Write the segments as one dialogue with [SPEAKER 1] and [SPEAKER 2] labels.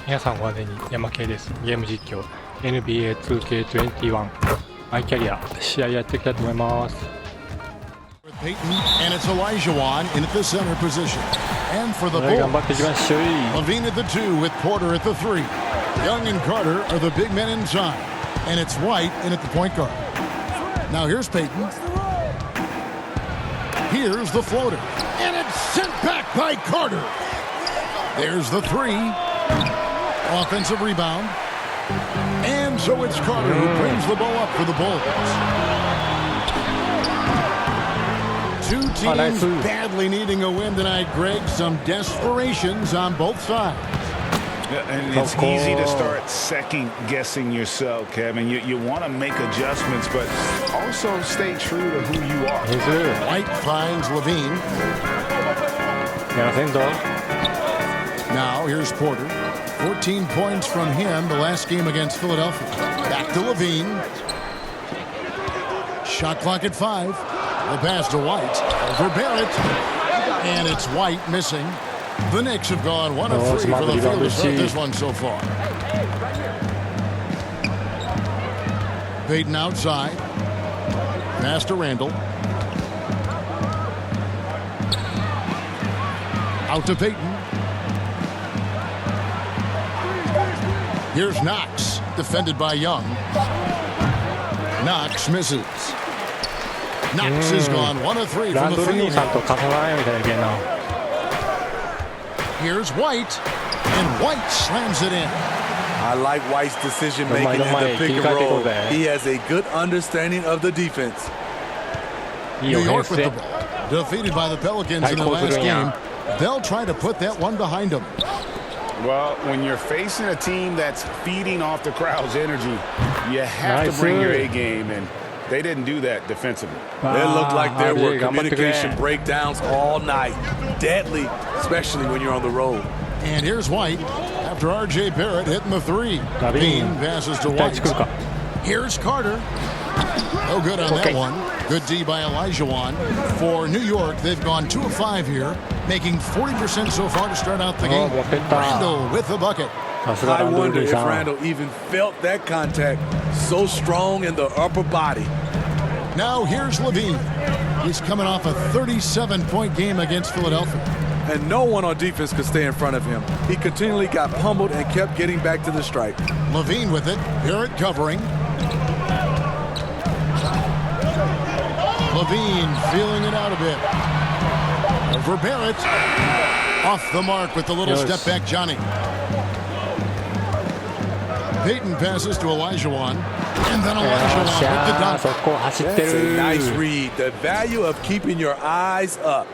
[SPEAKER 1] 皆さんご安全に、やまけいです。ゲーム実況 NBA2K21 マイキャリア試合やっていきたいと思います。
[SPEAKER 2] Peyton and it's Olajuwon in at the center position. And for the
[SPEAKER 1] 頑張っていきましょう。
[SPEAKER 2] Levine at the 2 with Porter at the 3. Young and Carter are the big men inside. And it's White in at the point guard. Now here's Peyton. Here's the floater. And it's sent back by Carter. There's the 3. Offensive rebound. And so it's Carter who brings the ball up for the Bulls. Two teams badly needing a win tonight, Greg. Some desperations on both sides.
[SPEAKER 3] And it's easy to start second-guessing yourself, Kevin. You want to make adjustments, but also stay true to who you are.
[SPEAKER 2] White finds Levine. Now here's Porter. 14 points from him the last game against Philadelphia. Back to Levine. Shot clock at 5. The pass to White. Over Barrett. And it's White missing. The Knicks have gone 1 of 3 for the field to start this one so far. Peyton outside. Pass to Randall. Out to Peyton. Here's Knox, defended by Young. Knox misses. Knox has gone 1 of 3 from the field. Here's White, and White slams it in.
[SPEAKER 4] I like White's decision making in the pick and roll. He has a good understanding of the defense.
[SPEAKER 2] New York with the ball, defeated by the Pelicans in the last game. They'll try to put that one behind them.
[SPEAKER 3] Well, when you're facing a team that's feeding off the crowd's energy, you have to bring your A game, and they didn't do that defensively.
[SPEAKER 4] It looked like there were communication breakdowns all night. Deadly, especially when you're on the road.
[SPEAKER 2] And here's White after R.J. Barrett hitting the 3. Bean passes to White. Here's Carter. No good on that one. Good D by Olajuwon. For New York, they've gone 2 of 5 here, making 40% so far to start out the game. Randall with the bucket.
[SPEAKER 4] I wonder if Randall even felt that contact. So strong in the upper body.
[SPEAKER 2] Now here's Levine. He's coming off a 37-point game against Philadelphia.
[SPEAKER 4] And no one on defense could stay in front of him. He continually got pummeled and kept getting back to the strike.
[SPEAKER 2] Levine with it. Barrett covering. Levine feeling it out a bit. Over Barrett. Off the mark with the little step back Johnny. Peyton passes to Olajuwon. And then Olajuwon with the dunk.
[SPEAKER 4] That's a nice read. The value of keeping your eyes up.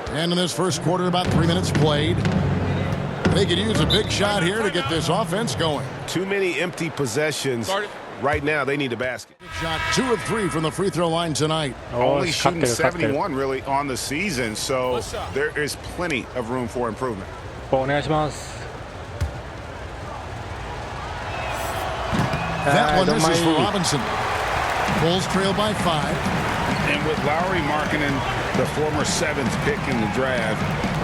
[SPEAKER 2] And in this first quarter, about 3 minutes played. They could use a big shot here to get this offense going.
[SPEAKER 3] Too many empty possessions. Right now, they need a basket.
[SPEAKER 2] Shot 2 of 3 from the free throw line tonight.
[SPEAKER 3] Only shooting 71 really on the season, so there is plenty of room for improvement.
[SPEAKER 2] That one misses for Robinson. Bulls trail by 5.
[SPEAKER 3] And with Lowry marking in the former 7th pick in the draft,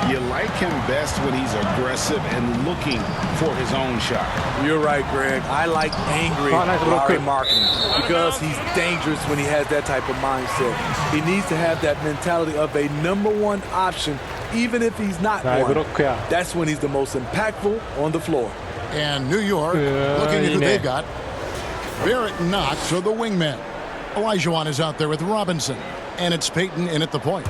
[SPEAKER 3] you like him best when he's aggressive and looking for his own shot.
[SPEAKER 4] You're right, Greg. I like angry Lowry marking because he's dangerous when he has that type of mindset. He needs to have that mentality of a #1 option, even if he's not one. That's when he's the most impactful on the floor.
[SPEAKER 2] And New York, looking at who they've got. Barrett and Knox are the wingmen. Olajuwon is out there with Robinson. And it's Peyton in at the point.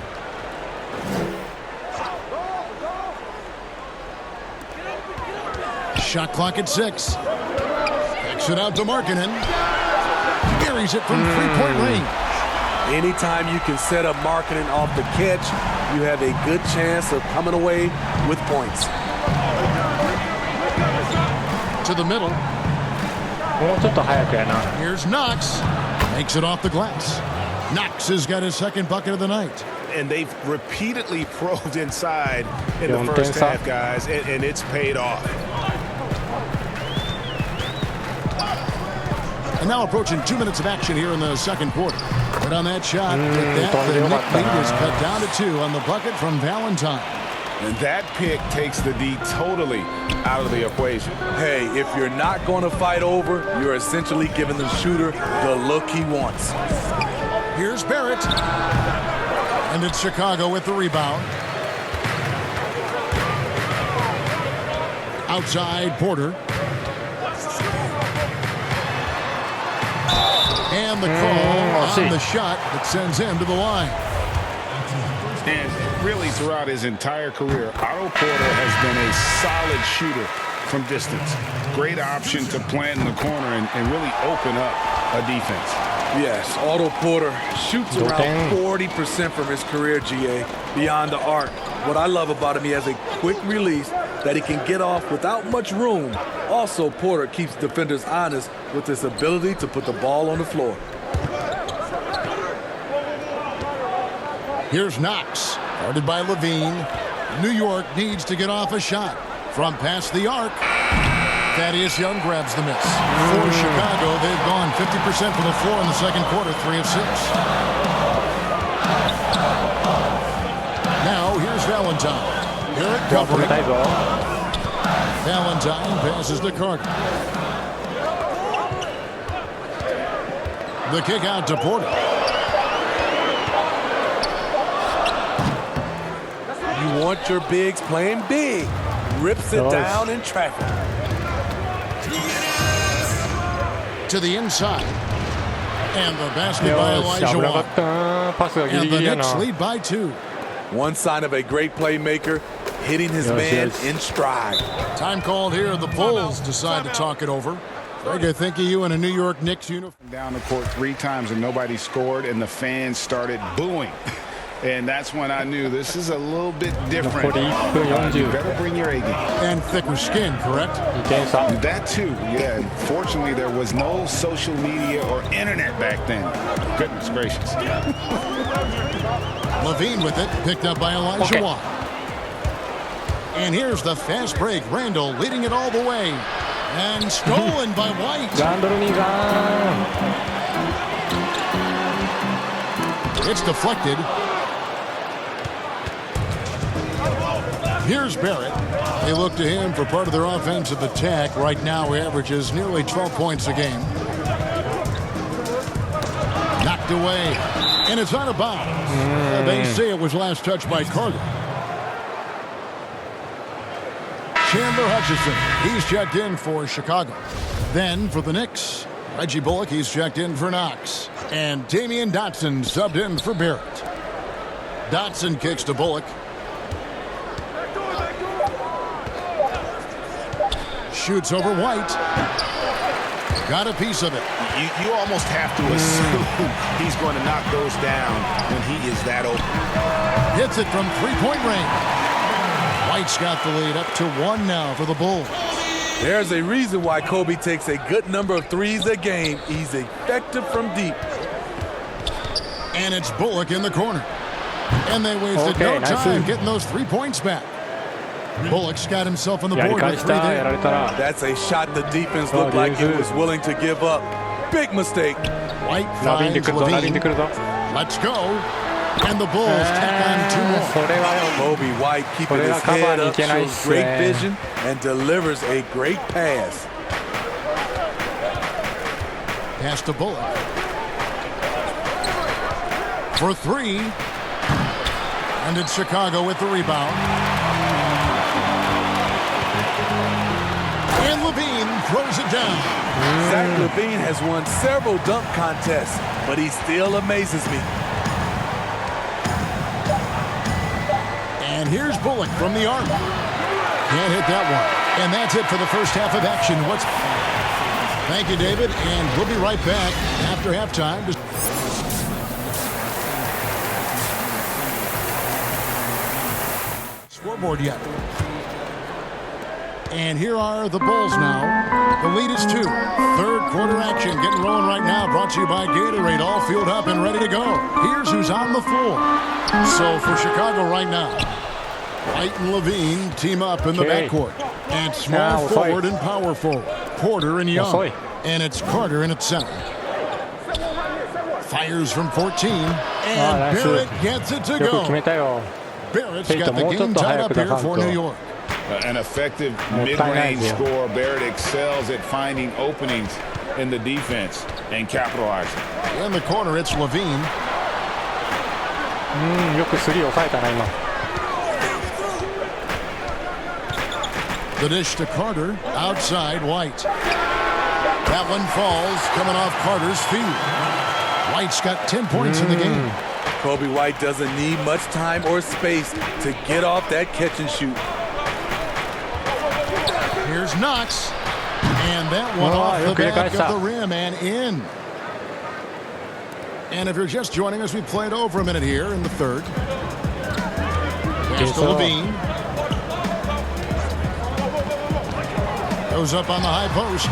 [SPEAKER 2] Shot clock at 6. Kicks it out to Markkanen. Buries it from 3-point range.
[SPEAKER 4] Anytime you can set up Markkanen off the catch, you have a good chance of coming away with points.
[SPEAKER 2] To the middle. Here's Knox. Makes it off the glass. Knox has got his 2nd bucket of the night.
[SPEAKER 3] And they've repeatedly probed inside in the first half, guys, and it's paid off.
[SPEAKER 2] And now approaching 2 minutes of action here in the second quarter. But on that shot, with that, the Knicks lead is cut down to 2 on the bucket from Valentine.
[SPEAKER 3] And that pick takes the D totally out of the equation.
[SPEAKER 4] Hey, if you're not going to fight over, you're essentially giving the shooter the look he wants.
[SPEAKER 2] Here's Barrett. And it's Chicago with the rebound. Outside Porter. And the call on the shot that sends him to the line.
[SPEAKER 3] And really throughout his entire career, Otto Porter has been a solid shooter from distance. Great option to plant in the corner and really open up a defense.
[SPEAKER 4] Yes, Otto Porter shoots around 40% from his career, GA, beyond the arc. What I love about him, he has a quick release that he can get off without much room. Also, Porter keeps defenders honest with his ability to put the ball on the floor.
[SPEAKER 2] Here's Knox, guarded by Levine. New York needs to get off a shot from past the arc. Thaddeus Young grabs the miss. For Chicago, they've gone 50% from the floor in the second quarter, 3 of 6. Now, here's Valentine. Garrett covering. Valentine passes to Carter. The kick out to Porter.
[SPEAKER 4] You want your bigs playing big. Rips it down in traffic.
[SPEAKER 2] To the inside. And the basket by Elijah. And the Knicks lead by 2.
[SPEAKER 4] One sign of a great playmaker, hitting his man in stride.
[SPEAKER 2] Time called here. The Bulls decide to talk it over. Greg, I think of you in a New York Knicks uniform.
[SPEAKER 3] Down the court 3 times and nobody scored, and the fans started booing. And that's when I knew this is a little bit different. You better bring your A game.
[SPEAKER 2] And thicker skin, correct?
[SPEAKER 3] That too, yeah. Fortunately, there was no social media or internet back then. Goodness gracious.
[SPEAKER 2] Levine with it, picked up by Elijah Watt. And here's the fast break. Randall leading it all the way. And stolen by White. It's deflected. Here's Barrett. They look to him for part of their offensive attack. Right now, he averages nearly 12 points a game. Knocked away. And it's out of bounds. They say it was last touched by Carter. Chandler Hutchison, he's checked in for Chicago. Then for the Knicks, Reggie Bullock, he's checked in for Knox. And Damian Dotson subbed in for Barrett. Dotson kicks to Bullock. Shoots over White. Got a piece of it.
[SPEAKER 3] You almost have to assume he's going to knock those down when he is that open.
[SPEAKER 2] Hits it from three-point range. White's got the lead up to 1 now for the Bulls.
[SPEAKER 4] There's a reason why Kobe takes a good number of threes a game. He's effective from deep.
[SPEAKER 2] And it's Bullock in the corner. And they wasted no time getting those 3 points back. Bullock's got himself on the board with 3 there.
[SPEAKER 4] That's a shot the defense looked like it was willing to give up. Big mistake.
[SPEAKER 2] White finds Levine. Let's go. And the Bulls tack on 2 more.
[SPEAKER 4] Kobe White keeping his head up, shows great vision, and delivers a great pass.
[SPEAKER 2] Pass to Bullock. For 3. And it's Chicago with the rebound. And Levine throws it down.
[SPEAKER 4] Zach LaVine has won several dunk contests, but he still amazes me.
[SPEAKER 2] And here's Bullock from the arc. Can't hit that one. And that's it for the first half of action. Thank you, David. And we'll be right back after halftime. Scoreboard yet. And here are the Bulls now. The lead is 2. Third quarter action getting rolling right now. Brought to you by Gatorade. All fueled up and ready to go. Here's who's on the floor. So for Chicago right now, White and Levine team up in the backcourt. And small forward and power forward. Porter and Young. And it's Carter in at center. Fires from 14. And Barrett gets it to go. Barrett's got the game tied up here for New York.
[SPEAKER 3] An effective mid-range scorer. Barrett excels at finding openings in the defense and capitalizing.
[SPEAKER 2] In the corner, it's Levine.
[SPEAKER 1] よくスリー抑えたな今。
[SPEAKER 2] The dish to Carter, outside White. That one falls, coming off Carter's feet. White's got 10 points in the game.
[SPEAKER 4] Kobe White doesn't need much time or space to get off that catch and shoot.
[SPEAKER 2] Here's Knox. And that one off the back of the rim and in. And if you're just joining us, we played over a minute here in the third. Pass to Levine. Goes up on the high post.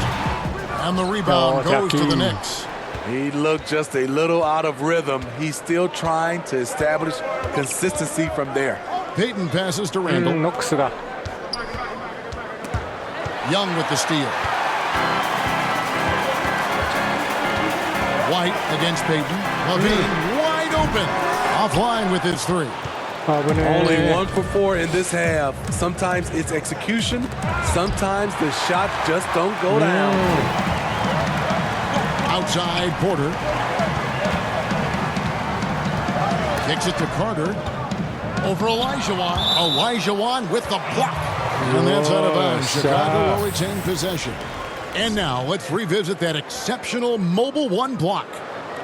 [SPEAKER 2] And the rebound goes to the Knicks.
[SPEAKER 4] He looked just a little out of rhythm. He's still trying to establish consistency from there.
[SPEAKER 2] Payton passes to Randall. Young with the steal. White against Payton. Levine wide open. Offline with his three.
[SPEAKER 4] Only 1 for 4 in this half. Sometimes it's execution. Sometimes the shots just don't go down.
[SPEAKER 2] Outside Porter. Kicks it to Carter. Over Olajuwon. Olajuwon with the block. And that's out of bounds. Chicago will retain possession. And now let's revisit that exceptional mobile one block.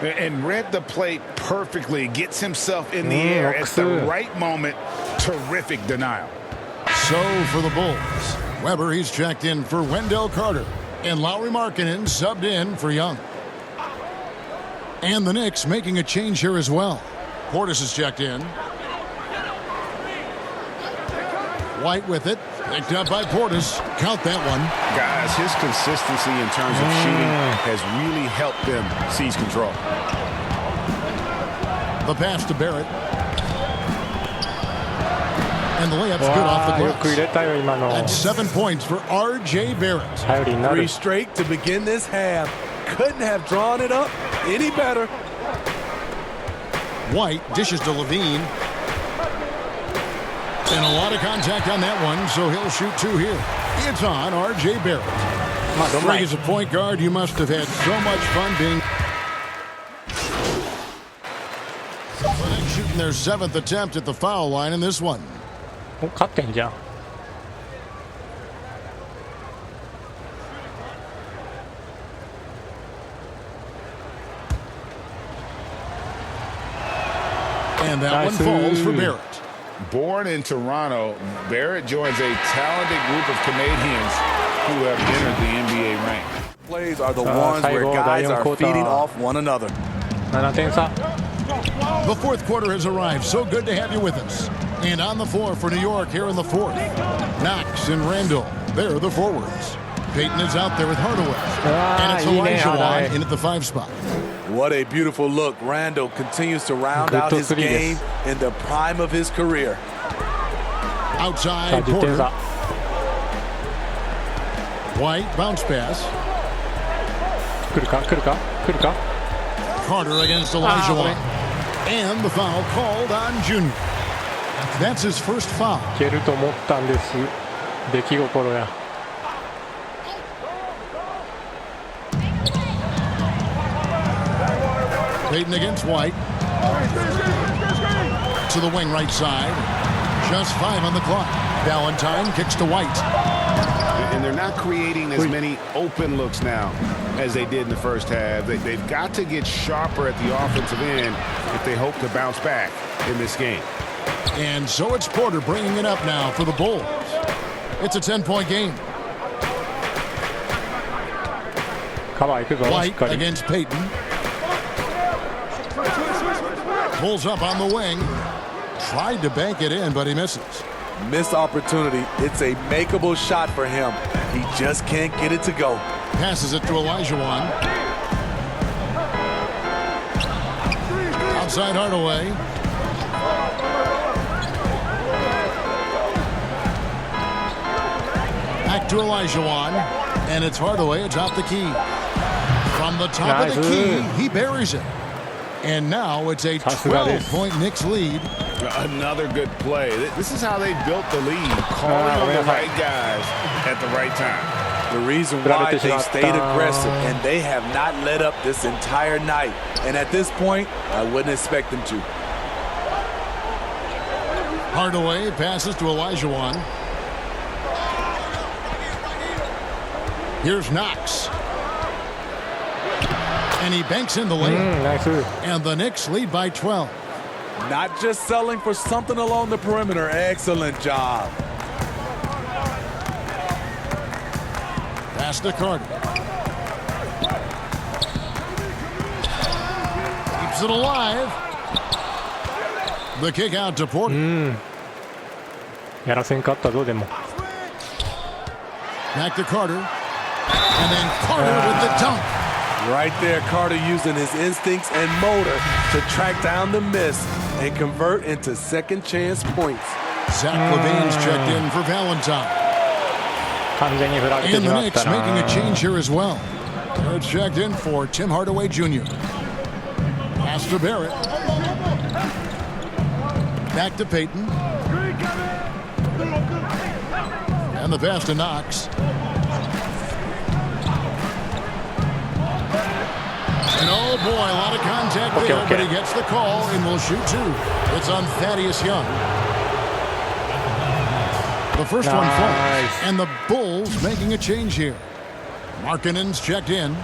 [SPEAKER 3] And read the play perfectly. Gets himself in the air at the right moment. Terrific denial.
[SPEAKER 2] So for the Bulls, Weber, he's checked in for Wendell Carter. And Lauri Markkanen subbed in for Young. And the Knicks making a change here as well. Portis is checked in. White with it. Picked up by Portis. Count that one.
[SPEAKER 3] Guys, his consistency in terms of shooting has really helped them seize control.
[SPEAKER 2] The pass to Barrett. And the layup's good off the glass. That's 7 points for R.J. Barrett.
[SPEAKER 4] 3 straight to begin this half. Couldn't have drawn it up any better.
[SPEAKER 2] White dishes to Levine. And a lot of contact on that one, so he'll shoot 2 here. It's on R.J. Barrett. As a point guard, you must have had so much fun being... Shooting their 7th attempt at the foul line in this one.
[SPEAKER 1] 勝ってんじゃん。
[SPEAKER 2] And that one falls for Barrett.
[SPEAKER 3] Born in Toronto, Barrett joins a talented group of Canadians who have entered the NBA rank.
[SPEAKER 4] Plays are the ones where guys are feeding off one another.
[SPEAKER 1] 7点差。
[SPEAKER 2] The fourth quarter has arrived. So good to have you with us. And on the floor for New York here in the fourth. Knox and Randall, they're the forwards. Payton is out there with Hardaway. And it's Olajuwon in at the 5 spot.
[SPEAKER 4] What a beautiful look. Randall continues to round out his game in the prime of his career.
[SPEAKER 2] Outside Porter. White bounce pass. Carter against Olajuwon. And the foul called on Junior. That's his first foul.
[SPEAKER 1] いけると思ったんです。出来心や。
[SPEAKER 2] Payton against White. To the wing right side. Just 5 on the clock. Valentine kicks to White.
[SPEAKER 3] And they're not creating as many open looks now as they did in the first half. They've got to get sharper at the offensive end if they hope to bounce back in this game.
[SPEAKER 2] And so it's Porter bringing it up now for the Bulls. It's a 10-point game. White against Payton. Pulls up on the wing. Tried to bank it in, but he misses.
[SPEAKER 4] Missed opportunity. It's a makeable shot for him. He just can't get it to go.
[SPEAKER 2] Passes it to Olajuwon. Outside Hardaway. Back to Olajuwon. And it's Hardaway atop the key. From the top of the key, he buries it. And now it's a 12-point Knicks lead.
[SPEAKER 3] Another good play. This is how they built the lead, calling on the right guys at the right time.
[SPEAKER 4] The reason why they stayed aggressive, and they have not let up this entire night. And at this point, I wouldn't expect them to.
[SPEAKER 2] Hardaway passes to Olajuwon. Here's Knox. And he banks in the lane.
[SPEAKER 1] Nice.
[SPEAKER 2] And the Knicks lead by 12.
[SPEAKER 4] Not just selling for something along the perimeter. Excellent job.
[SPEAKER 2] Pass to Carter. Keeps it alive. The kick out to Porter.
[SPEAKER 1] やらせんかったぞでも。
[SPEAKER 2] Back to Carter. And then Carter with the dunk.
[SPEAKER 4] Right there, Carter using his instincts and motor to track down the miss and convert into second chance points.
[SPEAKER 2] Zach Levine's checked in for Valentine.
[SPEAKER 1] 完全に振られて
[SPEAKER 2] And
[SPEAKER 1] し
[SPEAKER 2] the
[SPEAKER 1] まっ
[SPEAKER 2] Knicks
[SPEAKER 1] た
[SPEAKER 2] making a
[SPEAKER 1] な。
[SPEAKER 2] change here as well. They're checked in for Tim Hardaway Jr. Pass to Barrett. Back to Payton. And the pass to Knox. And oh boy, a lot of contact there, but he gets the call and will shoot two. It's on Thaddeus Young. The first one falls, and the Bulls making a change here. Markkanen's checked in.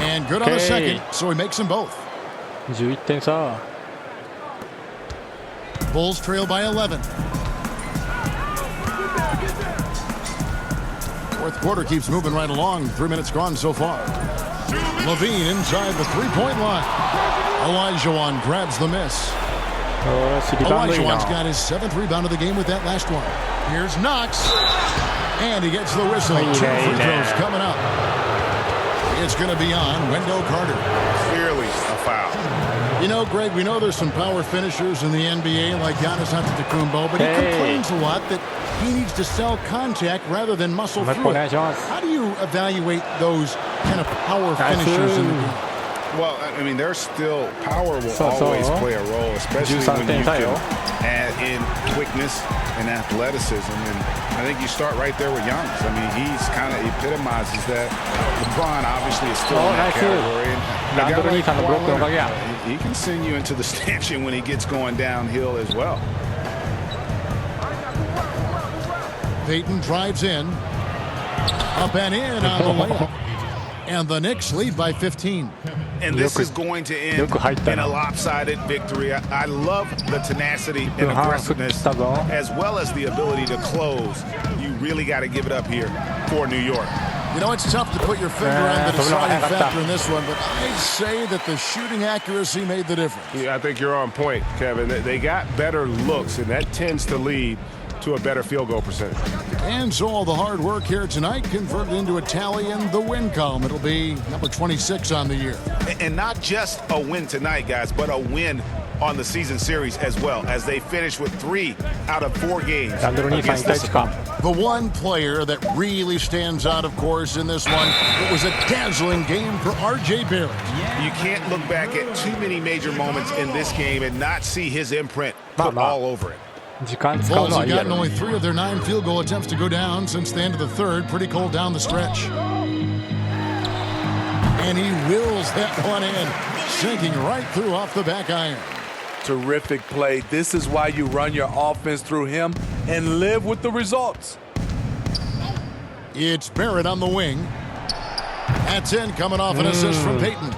[SPEAKER 2] And good on the second, so he makes them both.
[SPEAKER 1] 11点差。
[SPEAKER 2] Bulls trail by 11. Fourth quarter keeps moving right along. 3 minutes gone so far. Levine inside the three-point line. Olajuwon grabs the miss. Olajuwon's got his 7th rebound of the game with that last one. Here's Knox. And he gets the whistle. 2 free throws coming up. It's going to be on Wendell Carter.
[SPEAKER 3] Clearly a foul.
[SPEAKER 2] You know, Greg, we know there's some power finishers in the NBA like Giannis Antetokounmpo, but he complains a lot that he needs to sell contact rather than muscle through it. How do you evaluate those kind of power finishers in the game?
[SPEAKER 3] Well, I mean, there's still power will always play a role, especially when you can add in quickness and athleticism. And I think you start right there with Giannis. I mean, he's kind of epitomizes that. LeBron obviously is still in that category. And he can send you into the stanchion when he gets going downhill as well.
[SPEAKER 2] Payton drives in. Up and in on the layup. And the Knicks lead by 15.
[SPEAKER 3] And this is going to end in a lopsided victory. I love the tenacity and aggressiveness as well as the ability to close. You really got to give it up here for New York.
[SPEAKER 2] You know, it's tough to put your finger on the deciding factor in this one, but I'd say that the shooting accuracy made the difference.
[SPEAKER 5] Yeah, I think you're on point, Kevin. They got better looks, and that tends to lead to a better field goal percentage.
[SPEAKER 2] And so all the hard work here tonight converted into a tally in the win column. It'll be number 26 on the year.
[SPEAKER 3] And not just a win tonight, guys, but a win on the season series as well, as they finish with 3 out of 4 games against this opponent.
[SPEAKER 2] The one player that really stands out, of course, in this one, it was a dazzling game for R.J. Barrett.
[SPEAKER 3] You can't look back at too many major moments in this game and not see his imprint put all over it.
[SPEAKER 2] Bulls have gotten only 3 of their 9 field goal attempts to go down since the end of the third. Pretty cold down the stretch. And he wills that one in, sinking right through off the back iron.
[SPEAKER 4] Terrific play. This is why you run your offense through him and live with the results.
[SPEAKER 2] It's Barrett on the wing. That's in, coming off an assist from Payton.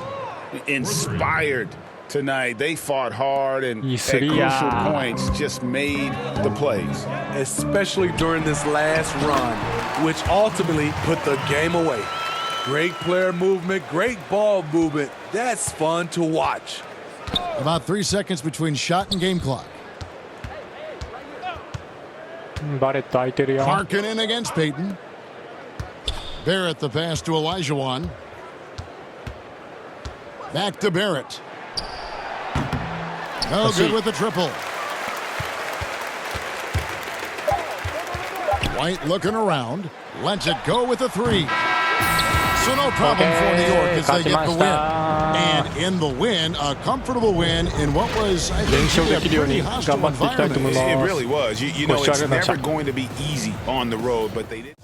[SPEAKER 3] Inspired tonight. They fought hard and at crucial points just made the plays.
[SPEAKER 4] Especially during this last run, which ultimately put the game away. Great player movement, great ball movement. That's fun to watch.
[SPEAKER 2] About 3 seconds between shot and game clock. Markkanen against Payton. Barrett the pass to Olajuwon. Back to Barrett. No good with the triple. White looking around. Lets it go with a 3. So no problem for New York as they get the win. And in the win, a comfortable win in what was, I think, a pretty hostile environment.
[SPEAKER 3] It really was. You know, it's never going to be easy on the road, but they did.